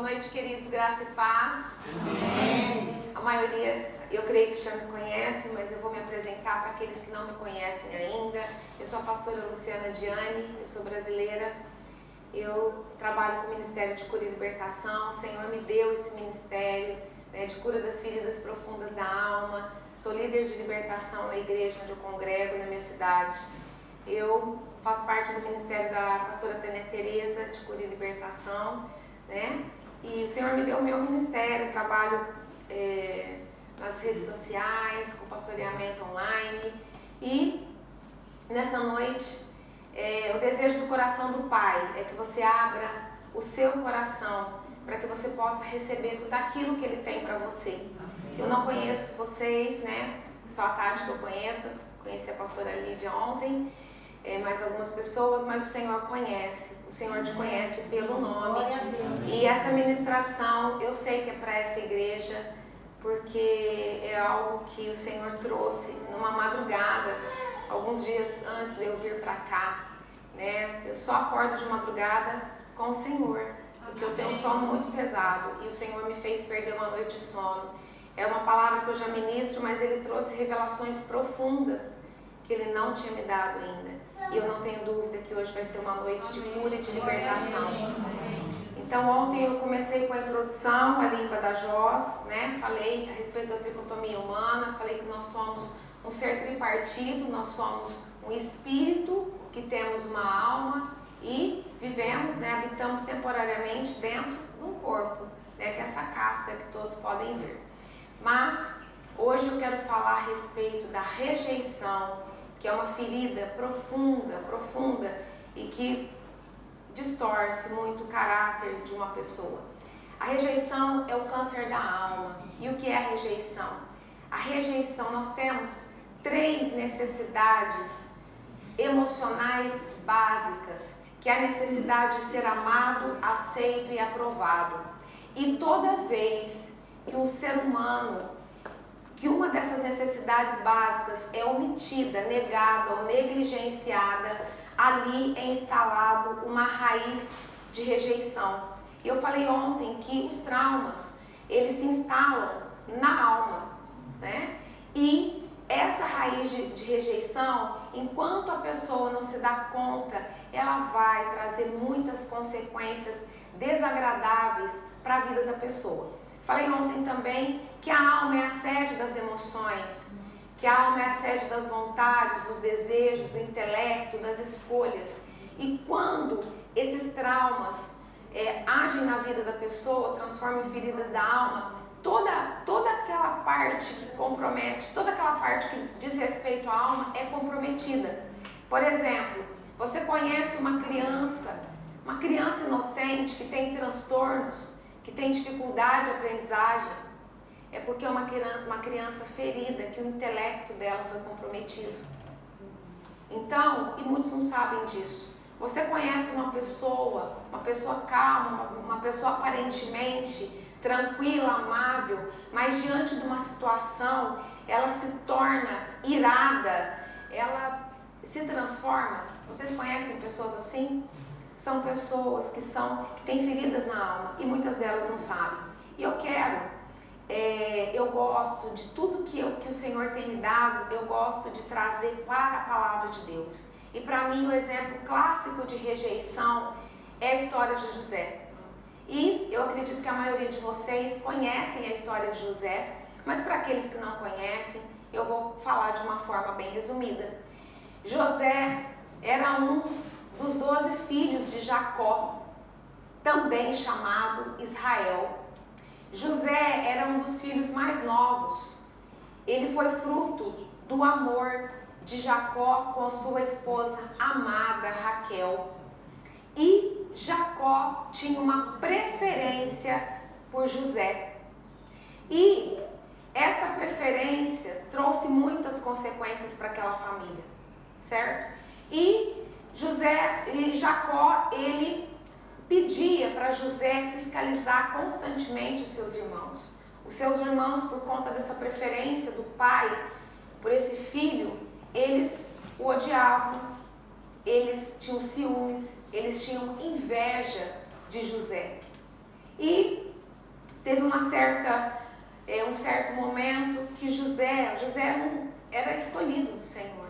Boa noite, queridos, graça e paz. A maioria, eu creio que já me conhecem, mas eu vou me apresentar para aqueles que não me conhecem ainda. Eu sou a pastora Luciana Diane, eu sou brasileira. Eu trabalho com o Ministério de Cura e Libertação. O Senhor me deu esse ministério, de cura das feridas profundas da alma. Sou líder de libertação na igreja onde eu congrego, na minha cidade. Eu faço parte do ministério da pastora Tânia Tereza, de cura e libertação, E o Senhor me deu o meu ministério, trabalho nas redes sociais, com pastoreamento online. E nessa noite, o desejo do coração do Pai é que você abra o seu coração para que você possa receber tudo aquilo que Ele tem para você. Eu não conheço vocês, Só a Tati que eu conheci a pastora Lídia ontem, mais algumas pessoas, mas o Senhor conhece. O Senhor te conhece pelo nome. E essa ministração, eu sei que é para essa igreja, porque é algo que o Senhor trouxe numa madrugada, alguns dias antes de eu vir para cá, Eu só acordo de madrugada com o Senhor, porque eu tenho um sono muito pesado e o Senhor me fez perder uma noite de sono. É uma palavra que eu já ministro, mas Ele trouxe revelações profundas que Ele não tinha me dado ainda. E eu não tenho dúvida que hoje vai ser uma noite de cura e de libertação. Então ontem eu comecei com a introdução, a língua da Joz, Falei a respeito da tricotomia humana, falei que nós somos um ser tripartido, nós somos um espírito que temos uma alma e vivemos, habitamos temporariamente dentro de um corpo, que é essa casca que todos podem ver. Mas hoje eu quero falar a respeito da rejeição, que é uma ferida profunda e que distorce muito o caráter de uma pessoa. A rejeição é o câncer da alma. E o que é a rejeição? A rejeição, nós temos 3 necessidades emocionais básicas, que é a necessidade de ser amado, aceito e aprovado. E toda vez que um ser humano, que uma dessas necessidades básicas é omitida, negada ou negligenciada, ali é instalado uma raiz de rejeição. E eu falei ontem que os traumas, eles se instalam na alma, E essa raiz de rejeição, enquanto a pessoa não se dá conta, ela vai trazer muitas consequências desagradáveis para a vida da pessoa. Falei ontem também que a alma é a sede das emoções, que a alma é a sede das vontades, dos desejos, do intelecto, das escolhas. E quando esses traumas agem na vida da pessoa, transformam em feridas da alma, toda aquela parte que compromete, toda aquela parte que diz respeito à alma é comprometida. Por exemplo, você conhece uma criança inocente que tem transtornos, que tem dificuldade de aprendizagem, é porque é uma criança ferida, que o intelecto dela foi comprometido. Então, e muitos não sabem disso. Você conhece uma pessoa calma, uma pessoa aparentemente tranquila, amável, mas diante de uma situação, ela se torna irada, ela se transforma. Vocês conhecem pessoas assim? São pessoas que têm feridas na alma e muitas delas não sabem. E eu gosto de tudo que o Senhor tem me dado, eu gosto de trazer para a palavra de Deus. E para mim o exemplo clássico de rejeição é a história de José. E eu acredito que a maioria de vocês conhecem a história de José, mas para aqueles que não conhecem, eu vou falar de uma forma bem resumida. José era um dos 12 filhos de Jacó, também chamado Israel. José era um dos filhos mais novos. Ele foi fruto do amor de Jacó com sua esposa amada Raquel. E Jacó tinha uma preferência por José. E essa preferência trouxe muitas consequências para aquela família, certo? E Jacó, ele pedia para José fiscalizar constantemente os seus irmãos. Os seus irmãos, por conta dessa preferência do pai por esse filho, eles o odiavam, eles tinham ciúmes, eles tinham inveja de José. E teve um certo momento que José era escolhido do Senhor.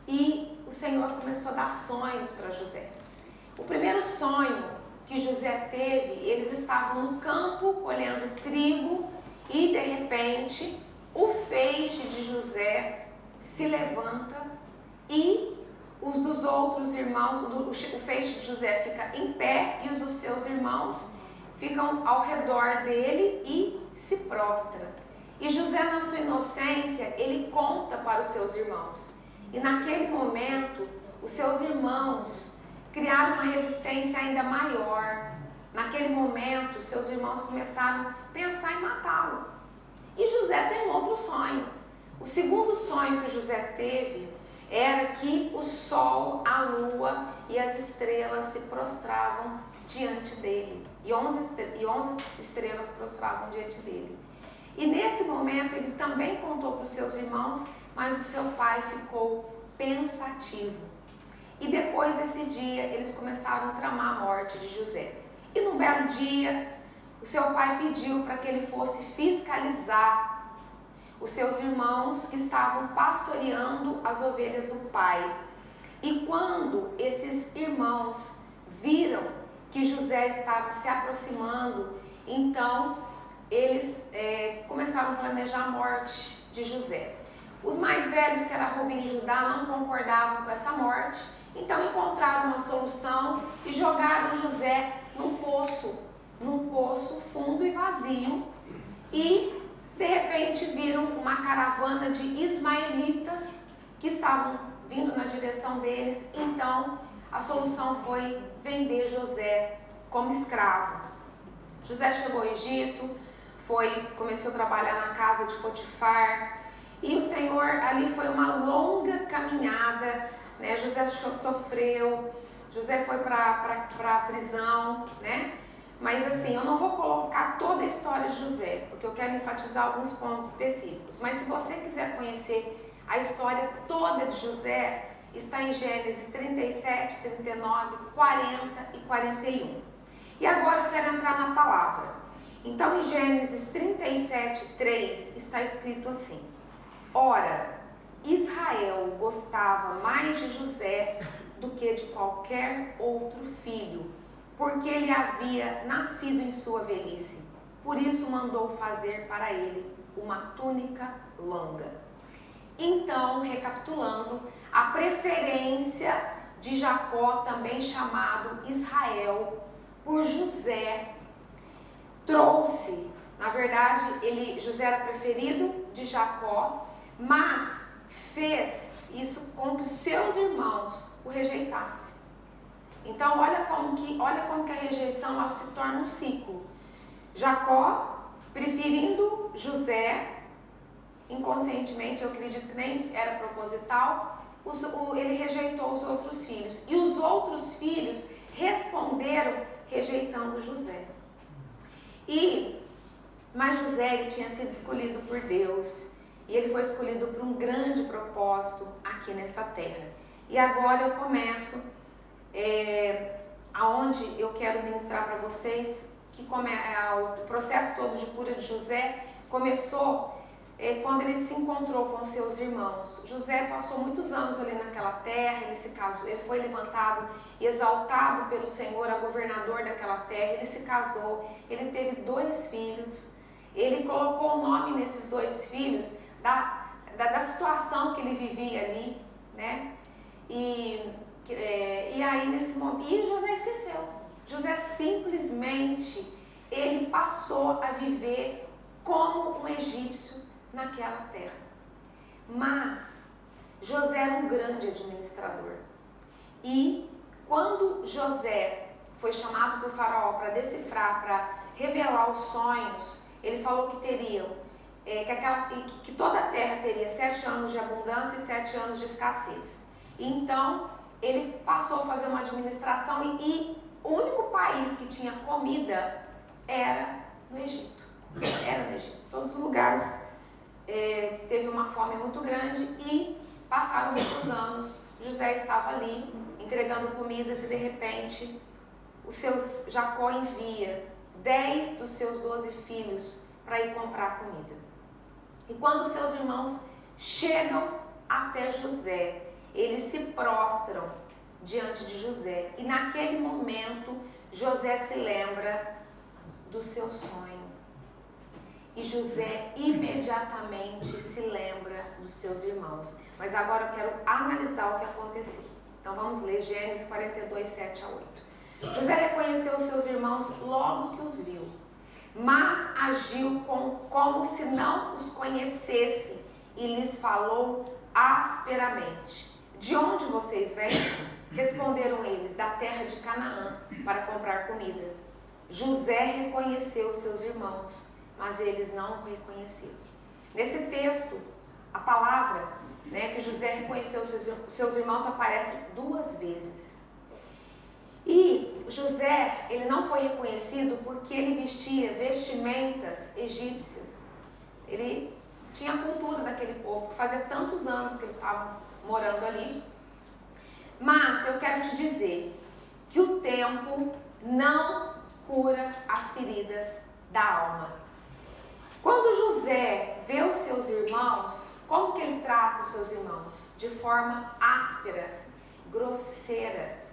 E o Senhor começou a dar sonhos para José. O primeiro sonho que José teve, eles estavam no campo colhendo trigo e de repente o feixe de José se levanta e os dos outros irmãos, o feixe de José fica em pé e os dos seus irmãos ficam ao redor dele e se prostra. E José, na sua inocência, ele conta para os seus irmãos. E naquele momento, os seus irmãos criaram uma resistência ainda maior. Naquele momento, seus irmãos começaram a pensar em matá-lo. E José tem um outro sonho. O segundo sonho que José teve era que o sol, a lua e as estrelas se prostravam diante dele. E 11 estrelas prostravam diante dele. E nesse momento ele também contou para os seus irmãos, mas o seu pai ficou pensativo. E depois desse dia eles começaram a tramar a morte de José. E num belo dia, o seu pai pediu para que ele fosse fiscalizar os seus irmãos que estavam pastoreando as ovelhas do pai. E quando esses irmãos viram que José estava se aproximando, então eles começaram a planejar a morte de José. Os mais velhos, que era Ruben e Judá, não concordavam com essa morte, então encontraram uma solução e jogaram José num poço fundo e vazio, e de repente viram uma caravana de ismaelitas que estavam vindo na direção deles. Então a solução foi vender José como escravo. José chegou ao Egito, começou a trabalhar na casa de Potifar, e o Senhor, ali foi uma longa caminhada, né? José sofreu, José foi para a prisão, né? Mas assim, eu não vou colocar toda a história de José, porque eu quero enfatizar alguns pontos específicos. Mas se você quiser conhecer a história toda de José, está em Gênesis 37, 39, 40 e 41. E agora eu quero entrar na palavra. Então em Gênesis 37, 3 está escrito assim: Ora, Israel gostava mais de José do que de qualquer outro filho, porque ele havia nascido em sua velhice. Por isso mandou fazer para ele uma túnica longa. Então, recapitulando, a preferência de Jacó, também chamado Israel, por José, trouxe, na verdade, José era preferido de Jacó, mas fez isso com que os seus irmãos o rejeitassem. Então, olha como que a rejeição ela se torna um ciclo. Jacó, preferindo José, inconscientemente, eu acredito que nem era proposital, ele rejeitou os outros filhos. E os outros filhos responderam rejeitando José. Mas José, ele tinha sido escolhido por Deus. E ele foi escolhido para um grande propósito aqui nessa terra. E agora eu começo aonde eu quero ministrar para vocês que o processo todo de cura de José começou quando ele se encontrou com seus irmãos. José passou muitos anos ali naquela terra, ele se casou, ele foi levantado e exaltado pelo Senhor a governador daquela terra, ele se casou, ele teve 2 filhos, ele colocou o nome nesses 2 filhos da situação que ele vivia ali, né? E aí nesse momento, e José esqueceu. José simplesmente, ele passou a viver como um egípcio naquela terra. Mas José era um grande administrador. E quando José foi chamado por Faraó para decifrar, para revelar os sonhos, ele falou que teriam que toda a terra teria 7 anos de abundância e 7 anos de escassez. Então, ele passou a fazer uma administração e o único país que tinha comida era no Egito. Era no Egito. Todos os lugares teve uma fome muito grande e passaram muitos anos. José estava ali entregando comidas e de repente Jacó envia 10 dos seus 12 filhos para ir comprar comida. E quando seus irmãos chegam até José, eles se prostram diante de José. E naquele momento, José se lembra do seu sonho. E José imediatamente se lembra dos seus irmãos. Mas agora eu quero analisar o que aconteceu. Então vamos ler Gênesis 42, 7 a 8. José reconheceu os seus irmãos logo que os viu, mas agiu como se não os conhecesse e lhes falou asperamente. De onde vocês vêm? Responderam eles, da terra de Canaã, para comprar comida. José reconheceu os seus irmãos, mas eles não o reconheceram. Nesse texto, a palavra, que José reconheceu os seus irmãos aparece 2 vezes. E José, ele não foi reconhecido porque ele vestia vestimentas egípcias. Ele tinha a cultura daquele povo, fazia tantos anos que ele estava morando ali. Mas eu quero te dizer que o tempo não cura as feridas da alma. Quando José vê os seus irmãos, como que ele trata os seus irmãos? De forma áspera, grosseira.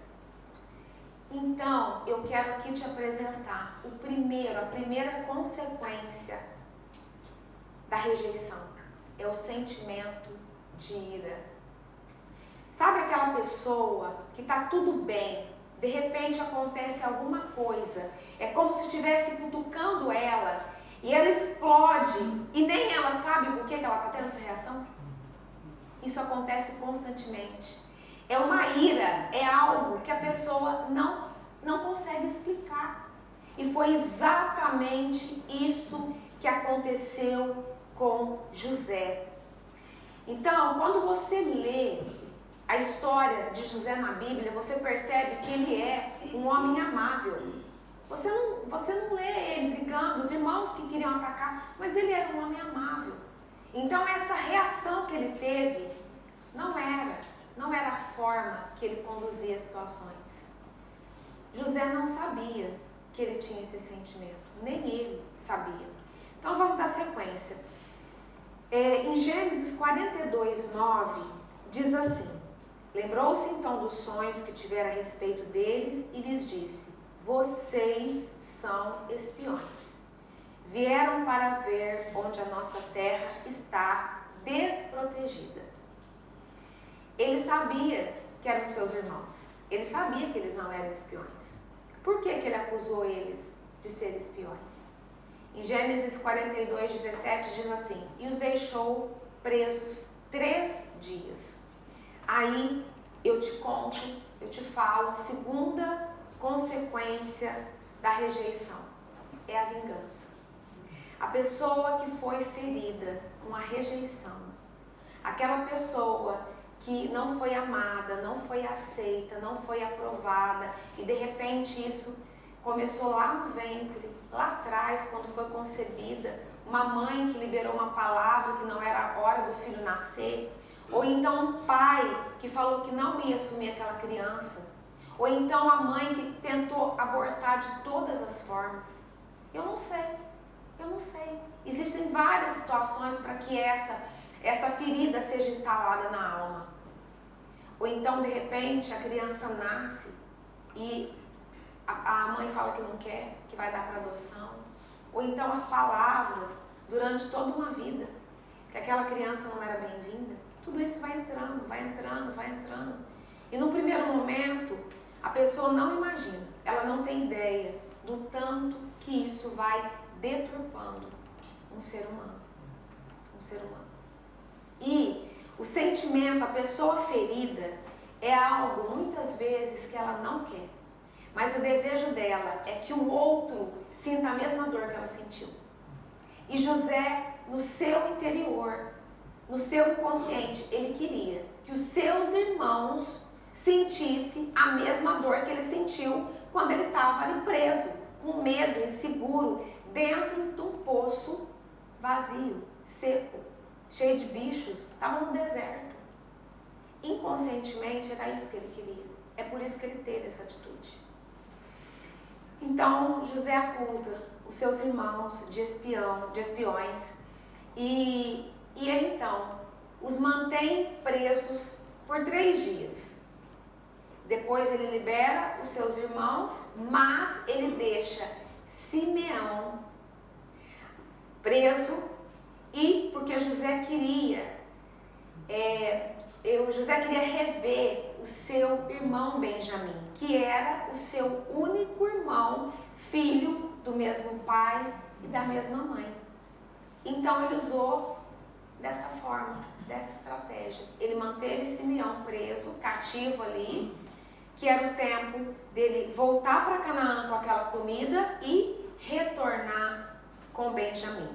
Então, eu quero aqui te apresentar a primeira consequência da rejeição. É o sentimento de ira. Sabe aquela pessoa que está tudo bem, de repente acontece alguma coisa, é como se estivesse cutucando ela, e ela explode, e nem ela sabe por que ela está tendo essa reação? Isso acontece constantemente. É uma ira, é algo que a pessoa não consegue explicar. E foi exatamente isso que aconteceu com José. Então, quando você lê a história de José na Bíblia, você percebe que ele é um homem amável. Você não lê ele brigando, os irmãos que queriam atacar, mas ele era um homem amável. Então, essa reação que ele teve não era a forma que ele conduzia as situações. José não sabia que ele tinha esse sentimento, nem ele sabia. Então vamos dar sequência. Em Gênesis 42, 9, diz assim: lembrou-se então dos sonhos que tivera a respeito deles e lhes disse: vocês são espiões. Vieram para ver onde a nossa terra está desprotegida. Ele sabia que eram seus irmãos. Ele sabia que eles não eram espiões. Por que ele acusou eles de serem espiões? Em Gênesis 42, 17 diz assim: e os deixou presos 3 dias. Aí eu te conto, eu te falo, a segunda consequência da rejeição é a vingança. A pessoa que foi ferida com a rejeição, aquela pessoa que não foi amada, não foi aceita, não foi aprovada, e de repente isso começou lá no ventre, lá atrás, quando foi concebida, uma mãe que liberou uma palavra que não era a hora do filho nascer, ou então um pai que falou que não ia assumir aquela criança, ou então a mãe que tentou abortar de todas as formas. Eu não sei. Existem várias situações para que essa ferida seja instalada na alma. Ou então, de repente, a criança nasce e a mãe fala que não quer, que vai dar para adoção. Ou então as palavras, durante toda uma vida, que aquela criança não era bem-vinda. Tudo isso vai entrando. E no primeiro momento, a pessoa não imagina, ela não tem ideia do tanto que isso vai deturpando um ser humano. E o sentimento, a pessoa ferida, é algo muitas vezes que ela não quer. Mas o desejo dela é que o outro sinta a mesma dor que ela sentiu. E José, no seu interior, no seu inconsciente, ele queria que os seus irmãos sentissem a mesma dor que ele sentiu quando ele estava ali preso, com medo, inseguro, dentro de um poço vazio, seco, cheio de bichos, estava no deserto. Inconscientemente era isso que ele queria. É por isso que ele teve essa atitude. Então José acusa os seus irmãos de espiões e ele então os mantém presos por 3 dias. Depois ele libera os seus irmãos, mas ele deixa Simeão preso, e porque José queria rever o seu irmão Benjamim, que era o seu único irmão, filho do mesmo pai e da mesma mãe. Então ele usou dessa forma, dessa estratégia. Ele manteve Simeão preso, cativo ali, que era o tempo dele voltar para Canaã com aquela comida e retornar com Benjamim.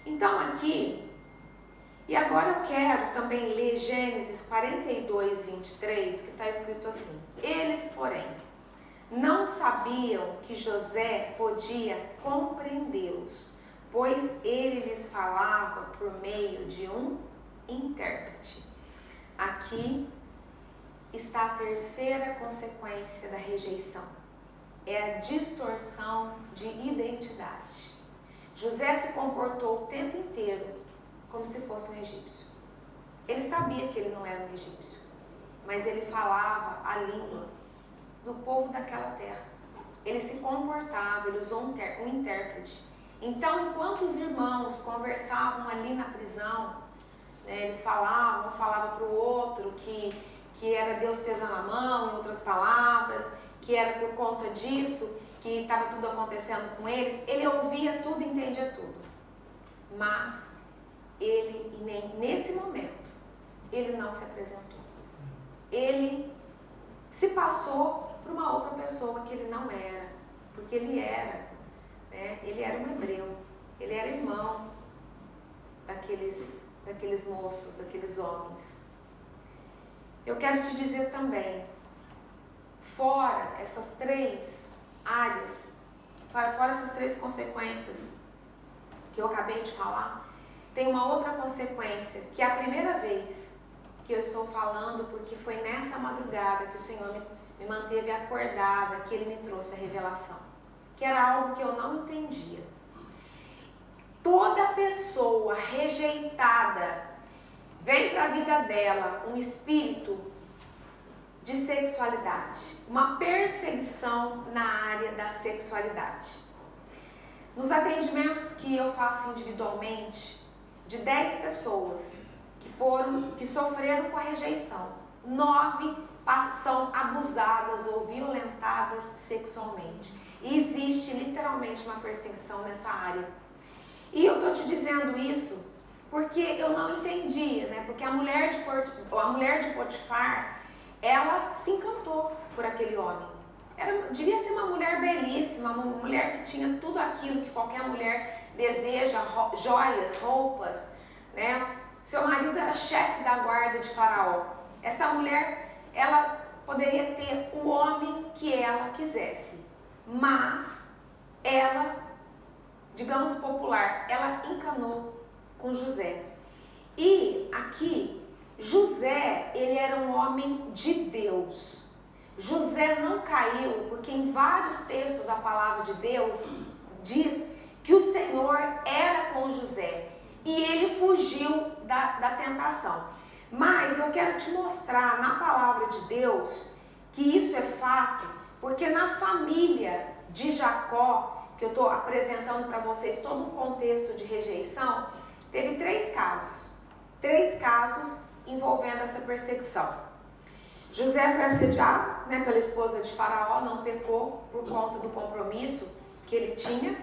Então aqui, e agora eu quero também ler Gênesis 42, 23, que está escrito assim: eles, porém, não sabiam que José podia compreendê-los, pois ele lhes falava por meio de um intérprete. Aqui está a terceira consequência da rejeição. É a distorção de identidade. José se comportou o tempo inteiro como se fosse um egípcio. Ele sabia que ele não era um egípcio, mas ele falava a língua do povo daquela terra. Ele se comportava, ele usou um intérprete. Então, enquanto os irmãos conversavam ali na prisão, né, eles falavam, um falava para o outro que era Deus pesando a mão, em outras palavras, que era por conta disso que estava tudo acontecendo com eles. Ele ouvia tudo e entendia tudo. Mas ele, nesse momento, ele não se apresentou. Ele se passou por uma outra pessoa que ele não era, porque ele era um hebreu, ele era irmão daqueles moços, daqueles homens. Eu quero te dizer também, fora essas 3 áreas, fora essas 3 consequências que eu acabei de falar, tem uma outra consequência, que é a primeira vez que eu estou falando, porque foi nessa madrugada que o Senhor me manteve acordada, que Ele me trouxe a revelação, que era algo que eu não entendia. Toda pessoa rejeitada vem para a vida dela um espírito de sexualidade, uma perseguição na área da sexualidade. Nos atendimentos que eu faço individualmente, de 10 pessoas que sofreram com a rejeição, 9 são abusadas ou violentadas sexualmente. E existe literalmente uma perseguição nessa área. E eu estou te dizendo isso porque eu não entendia, né? Porque a mulher de Potifar, ela se encantou por aquele homem. Devia ser uma mulher belíssima, uma mulher que tinha tudo aquilo que qualquer mulher deseja, joias, roupas, né? Seu marido era chefe da guarda de Faraó. Essa mulher, ela poderia ter o homem que ela quisesse, mas ela, digamos popular, ela encanou com José. E aqui, José, ele era um homem de Deus. José não caiu, porque em vários textos da palavra de Deus diz que o Senhor era com José e ele fugiu da tentação. Mas eu quero te mostrar na palavra de Deus que isso é fato, porque na família de Jacó, que eu estou apresentando para vocês todo um contexto de rejeição, teve 3 casos. 3 casos envolvendo essa perseguição. José foi assediado, né, pela esposa de Faraó, não pecou por conta do compromisso que ele tinha,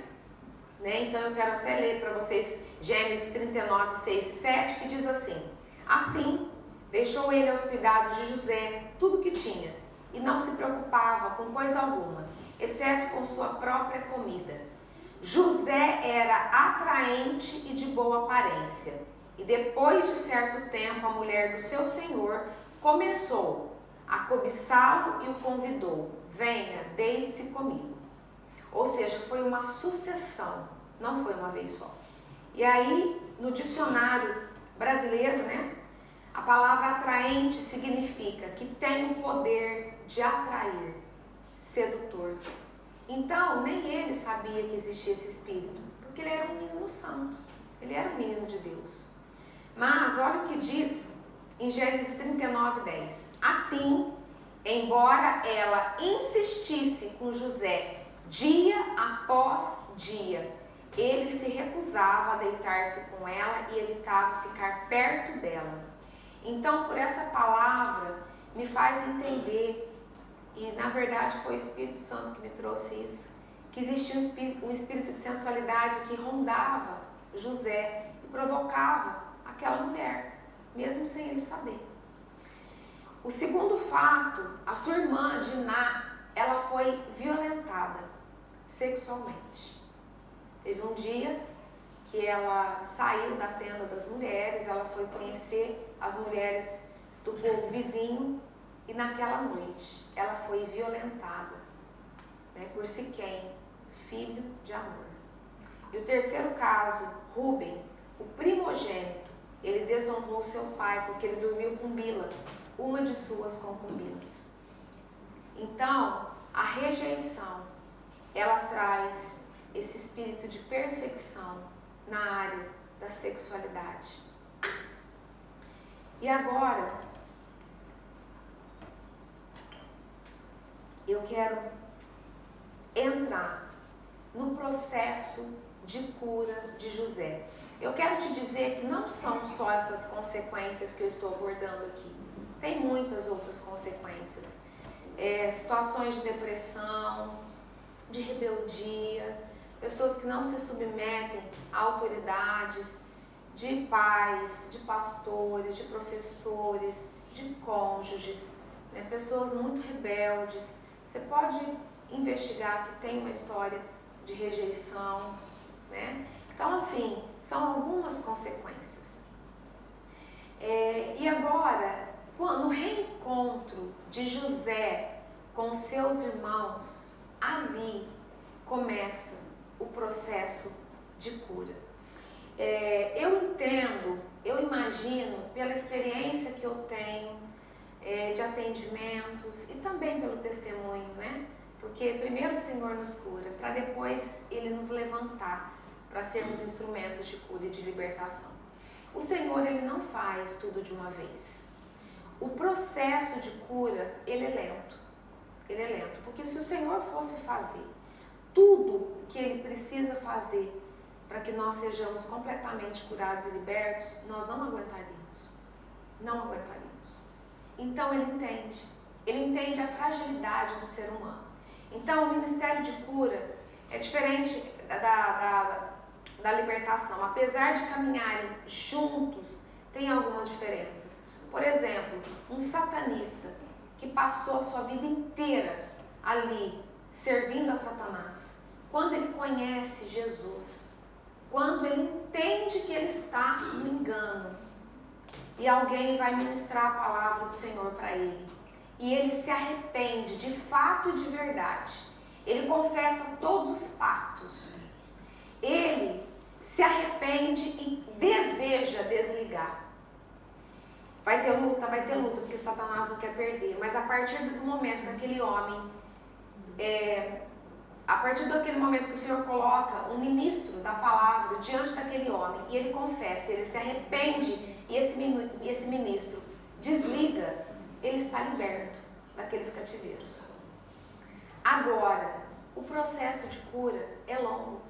né? Então eu quero até ler para vocês Gênesis 39, 6 e 7, que diz assim: assim, deixou ele aos cuidados de José tudo que tinha, e não se preocupava com coisa alguma, exceto com sua própria comida. José era atraente e de boa aparência, e depois de certo tempo a mulher do seu senhor começou a cobiçá-lo e o convidou: venha, deite-se comigo. Ou seja, foi uma sucessão, não foi uma vez só. E aí, no dicionário brasileiro, né, a palavra atraente significa que tem o poder de atrair, sedutor. Então, nem ele sabia que existia esse espírito, porque ele era um menino santo, ele era um menino de Deus. Mas, olha o que diz em Gênesis 39:10. Assim, embora ela insistisse com José dia após dia, ele se recusava a deitar-se com ela e evitava ficar perto dela. Então, por essa palavra, me faz entender, e na verdade foi o Espírito Santo que me trouxe isso, que existia um espírito de sensualidade que rondava José e provocava aquela mulher, mesmo sem ele saber. O segundo fato, a sua irmã Diná, ela foi violentada sexualmente. Teve um dia que ela saiu da tenda das mulheres, ela foi conhecer as mulheres do povo vizinho e naquela noite ela foi violentada, né, por Siquém, filho de Amor. E o terceiro caso, Rúben, o primogênito, ele desonrou seu pai porque ele dormiu com Bila, uma de suas concubinas. Então, a rejeição, ela traz esse espírito de perseguição na área da sexualidade. E agora, eu quero entrar no processo de cura de José. Eu quero te dizer que não são só essas consequências que eu estou abordando aqui. Tem muitas outras consequências. Situações de depressão, de rebeldia, pessoas que não se submetem a autoridades, de pais, de pastores, de professores, de cônjuges, né? Pessoas muito rebeldes. Você pode investigar que tem uma história de rejeição, né? Então, assim, são algumas consequências. E agora, no reencontro de José com seus irmãos, ali começa o processo de cura. Eu entendo, eu imagino, pela experiência que eu tenho de atendimentos e também pelo testemunho, né? Porque primeiro o Senhor nos cura, para depois Ele nos levantar para sermos instrumentos de cura e de libertação. O Senhor, Ele não faz tudo de uma vez. O processo de cura, ele é lento. Ele é lento, porque se o Senhor fosse fazer tudo que Ele precisa fazer para que nós sejamos completamente curados e libertos, nós não aguentaríamos. Não aguentaríamos. Então Ele entende a fragilidade do ser humano. Então o ministério de cura é diferente da libertação. Apesar de caminharem juntos, tem algumas diferenças. Por exemplo, um satanista que passou a sua vida inteira ali, servindo a Satanás, quando ele conhece Jesus, quando ele entende que ele está no engano, e alguém vai ministrar a palavra do Senhor para ele, e ele se arrepende de fato e de verdade, ele confessa todos os pactos, ele se arrepende e deseja desligar. Vai ter luta, porque Satanás não quer perder, mas a partir do momento que aquele homem, a partir daquele momento que o Senhor coloca um ministro da palavra diante daquele homem, e ele confessa, ele se arrepende, e esse ministro desliga, ele está liberto daqueles cativeiros. Agora, o processo de cura é longo,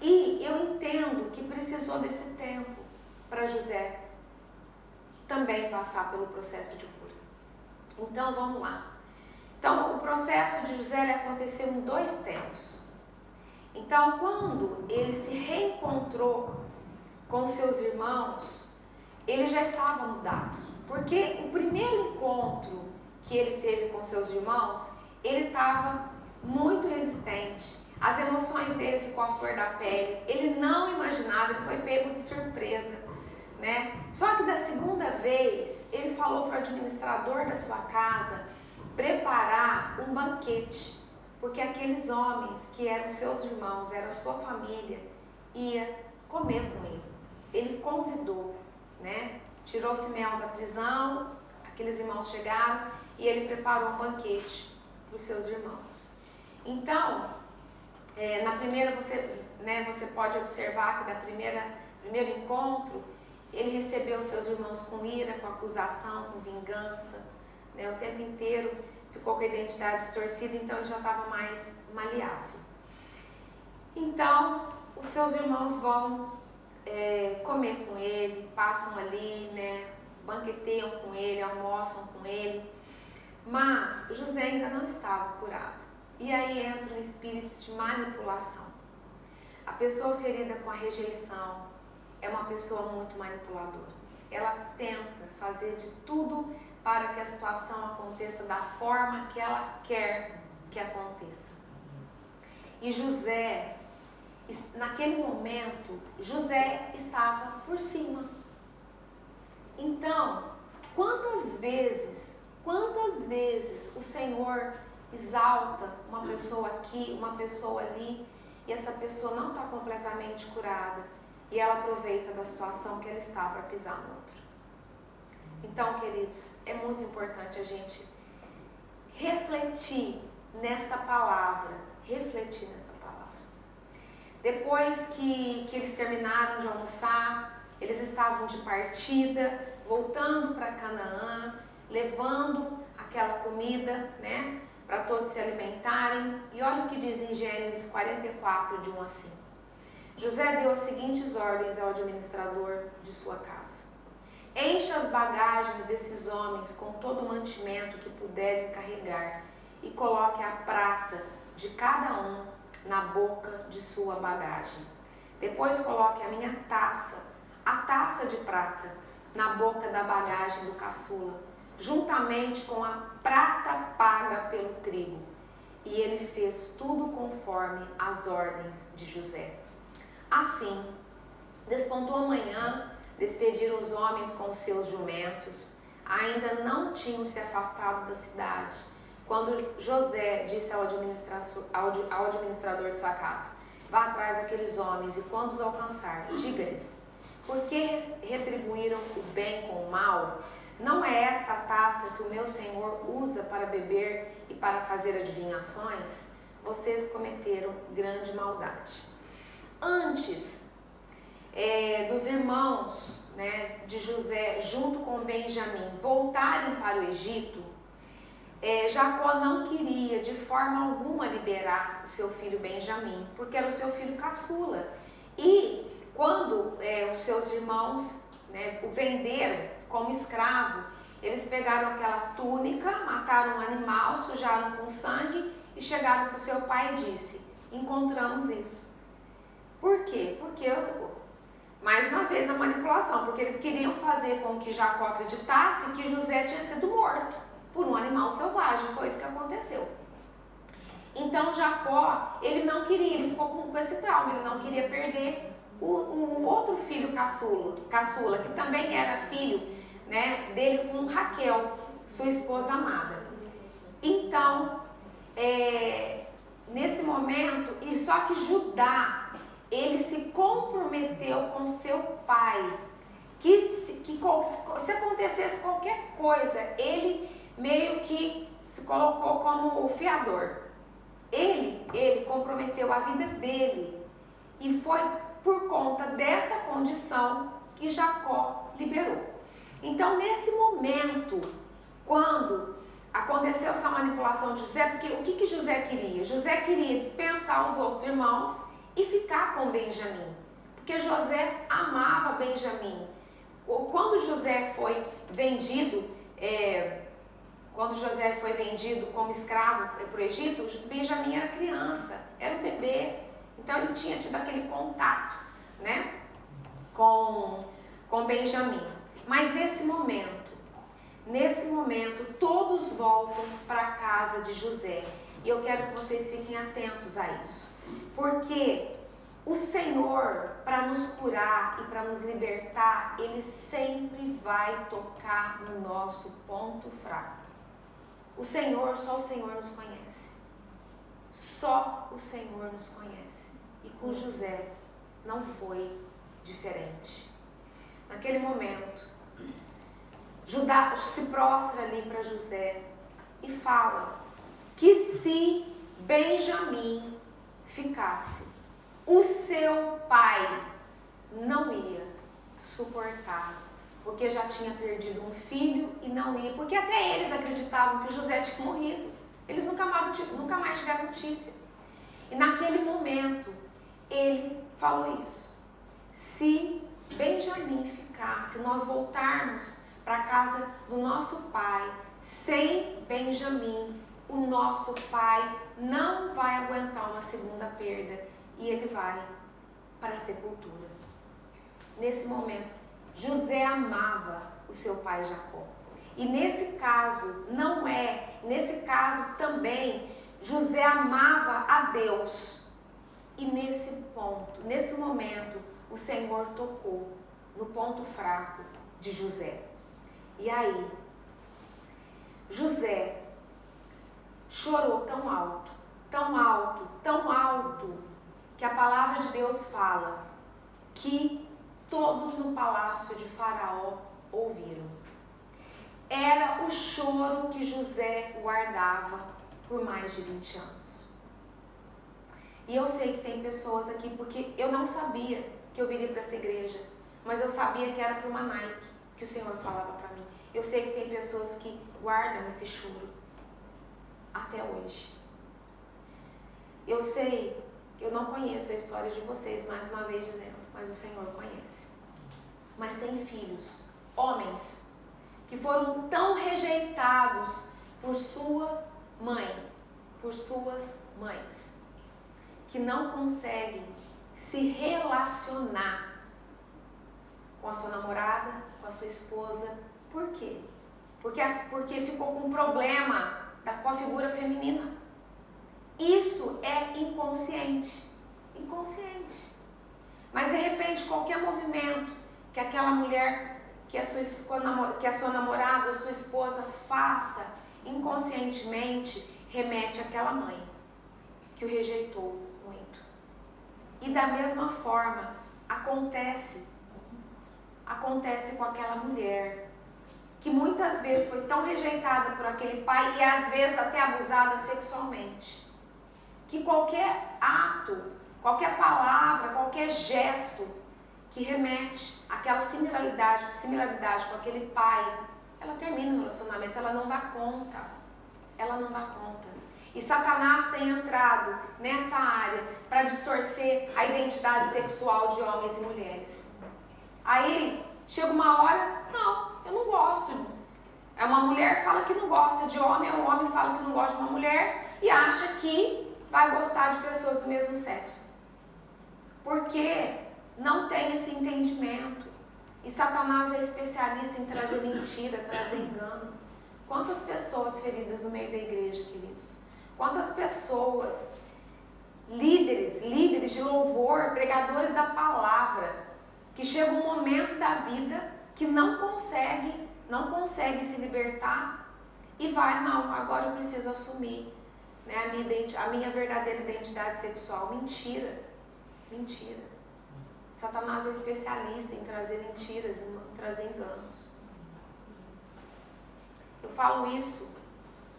e eu entendo que precisou desse tempo para José também passar pelo processo de cura. Então, vamos lá. Então, o processo de José aconteceu em 2 tempos. Então, quando ele se reencontrou com seus irmãos, ele já estava mudado. Porque o primeiro encontro que ele teve com seus irmãos, ele estava muito resistente. As emoções dele ficou à flor da pele. Ele não imaginava, ele foi pego de surpresa, né? Só que da segunda vez, ele falou para o administrador da sua casa preparar um banquete, porque aqueles homens que eram seus irmãos, era sua família, ia comer com ele. Ele convidou, né? Tirou Simeão da prisão, aqueles irmãos chegaram e ele preparou um banquete para os seus irmãos. Então, na primeira você pode observar que primeiro encontro, ele recebeu seus irmãos com ira, com acusação, com vingança, né? O tempo inteiro ficou com a identidade distorcida, então ele já estava mais maleável. Então, os seus irmãos vão comer com ele, passam ali, né? Banqueteiam com ele, almoçam com ele, mas José ainda não estava curado. E aí entra um espírito de manipulação. A pessoa ferida com a rejeição é uma pessoa muito manipuladora. Ela tenta fazer de tudo para que a situação aconteça da forma que ela quer que aconteça. E José, naquele momento, José estava por cima. Então, quantas vezes o Senhor exalta uma pessoa aqui, uma pessoa ali, e essa pessoa não está completamente curada, e ela aproveita da situação que ela está para pisar no outro. Então, queridos, é muito importante a gente refletir nessa palavra. Depois que eles terminaram de almoçar, eles estavam de partida, voltando para Canaã, levando aquela comida, né, para todos se alimentarem. E olha o que diz em Gênesis 44, de 1 a 5. José deu as seguintes ordens ao administrador de sua casa: encha as bagagens desses homens com todo o mantimento que puderem carregar e coloque a prata de cada um na boca de sua bagagem. Depois coloque a minha taça, a taça de prata, na boca da bagagem do caçula, juntamente com a prata paga pelo trigo. E ele fez tudo conforme as ordens de José. Assim, despontou a manhã, despediram os homens com seus jumentos. Ainda não tinham se afastado da cidade, quando José disse ao administrador de sua casa: vá atrás daqueles homens e quando os alcançar, diga-lhes: por que retribuíram o bem com o mal? Não é esta a taça que o meu senhor usa para beber e para fazer adivinhações? Vocês cometeram grande maldade. Antes dos irmãos, né, de José, junto com Benjamim, voltarem para o Egito, Jacó não queria de forma alguma liberar o seu filho Benjamim, porque era o seu filho caçula. E quando os seus irmãos, né, o venderam como escravo, eles pegaram aquela túnica, mataram um animal, sujaram com sangue e chegaram para o seu pai e disse: encontramos isso. Por quê? Porque, mais uma vez, a manipulação, porque eles queriam fazer com que Jacó acreditasse que José tinha sido morto por um animal selvagem. Foi isso que aconteceu. Então Jacó, ele não queria, ele ficou com esse trauma, ele não queria perder o outro filho caçula, que também era filho, né, dele com Raquel, sua esposa amada. Então, nesse momento, e só que Judá, ele se comprometeu com seu pai, que se acontecesse qualquer coisa, ele meio que se colocou como o fiador. Ele comprometeu a vida dele, e foi por conta dessa condição que Jacó liberou. Então, nesse momento, quando aconteceu essa manipulação de José, porque o que José queria? José queria dispensar os outros irmãos e ficar com Benjamim, porque José amava Benjamim. Quando José foi vendido, como escravo para o Egito, Benjamim era criança, era um bebê, então ele tinha tido aquele contato, né, com Benjamim. Mas nesse momento, todos voltam para a casa de José. E eu quero que vocês fiquem atentos a isso. Porque o Senhor, para nos curar e para nos libertar, Ele sempre vai tocar no nosso ponto fraco. Só o Senhor nos conhece. Só o Senhor nos conhece. E com José não foi diferente. Naquele momento, Judá se prostra ali para José e fala que se Benjamim ficasse, o seu pai não ia suportar, porque já tinha perdido um filho e não ia, porque até eles acreditavam que o José tinha morrido. Eles nunca mais tiveram notícia. E naquele momento, ele falou isso. Se Benjamim ficar, se nós voltarmos para a casa do nosso pai, sem Benjamim, o nosso pai não vai aguentar uma segunda perda e ele vai para a sepultura. Nesse momento, José amava o seu pai Jacó. E nesse caso também, José amava a Deus. E nesse momento, o Senhor tocou no ponto fraco de José. E aí, José chorou tão alto, tão alto, tão alto, que a palavra de Deus fala que todos no palácio de Faraó ouviram. Era o choro que José guardava por mais de 20 anos. E eu sei que tem pessoas aqui, porque eu não sabia que eu viria para essa igreja, mas eu sabia que era para uma Nike que o Senhor falava para mim. Eu sei que tem pessoas que guardam esse choro até hoje. Eu sei, eu não conheço a história de vocês, mais uma vez dizendo, mas o Senhor conhece. Mas tem filhos, homens, que foram tão rejeitados por sua mãe, por suas mães, que não conseguem se relacionar com a sua namorada, com a sua esposa. Por quê? Porque ficou com problema com a figura feminina. Isso é inconsciente. Inconsciente. Mas de repente, qualquer movimento que aquela mulher, que a sua namorada ou sua esposa faça inconscientemente, remete àquela mãe que o rejeitou muito. E da mesma forma, acontece com aquela mulher que muitas vezes foi tão rejeitada por aquele pai e às vezes até abusada sexualmente, que qualquer ato, qualquer palavra, qualquer gesto que remete àquela similaridade com aquele pai, ela termina o relacionamento, ela não dá conta. Ela não dá conta. E Satanás tem entrado nessa área para distorcer a identidade sexual de homens e mulheres. Aí chega uma hora, não, eu não gosto. É uma mulher que fala que não gosta de homem, ou um homem fala que não gosta de uma mulher e acha que vai gostar de pessoas do mesmo sexo. Porque não tem esse entendimento. E Satanás é especialista em trazer mentira, trazer engano. Quantas pessoas feridas no meio da igreja, queridos? Quantas pessoas, líderes de louvor, pregadores da palavra, que chega um momento da vida que não consegue se libertar e vai, não, agora eu preciso assumir, né, a minha verdadeira identidade sexual. Mentira. Satanás é especialista em trazer mentiras, em trazer enganos. Eu falo isso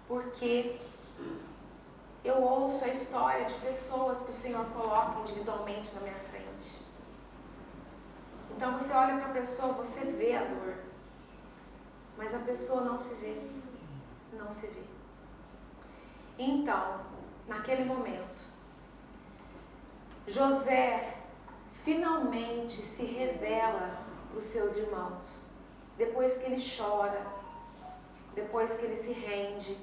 porque eu ouço a história de pessoas que o Senhor coloca individualmente na minha frente. Então você olha para a pessoa, você vê a dor, mas a pessoa não se vê. Então, naquele momento, José finalmente se revela para os seus irmãos, depois que ele chora, depois que ele se rende,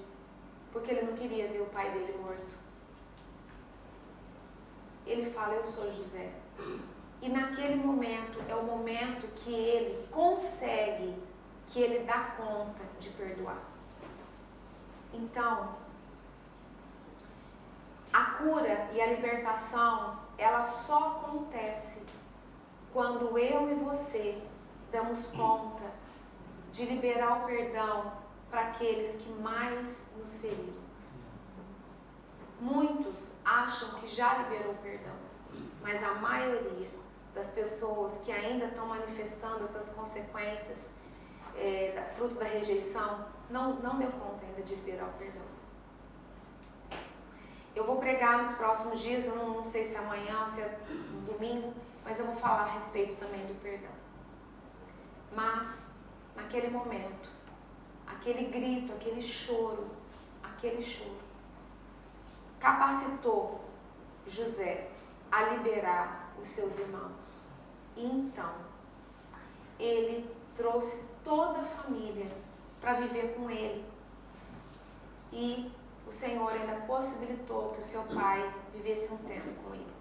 porque ele não queria ver o pai dele morto. Ele fala, eu sou José. E naquele momento, é o momento que ele consegue, que ele dá conta de perdoar. Então, a cura e a libertação, ela só acontece quando eu e você damos conta de liberar o perdão para aqueles que mais nos feriram. Muitos acham que já liberou o perdão, mas a maioria das pessoas que ainda estão manifestando essas consequências fruto da rejeição, não deu conta ainda de liberar o perdão. Eu vou pregar nos próximos dias, eu não sei se é amanhã ou se é no domingo, mas eu vou falar a respeito também do perdão. Mas, naquele momento, aquele grito, aquele choro, capacitou José a liberar os seus irmãos. E então, ele trouxe toda a família para viver com ele. E o Senhor ainda possibilitou que o seu pai vivesse um tempo com ele.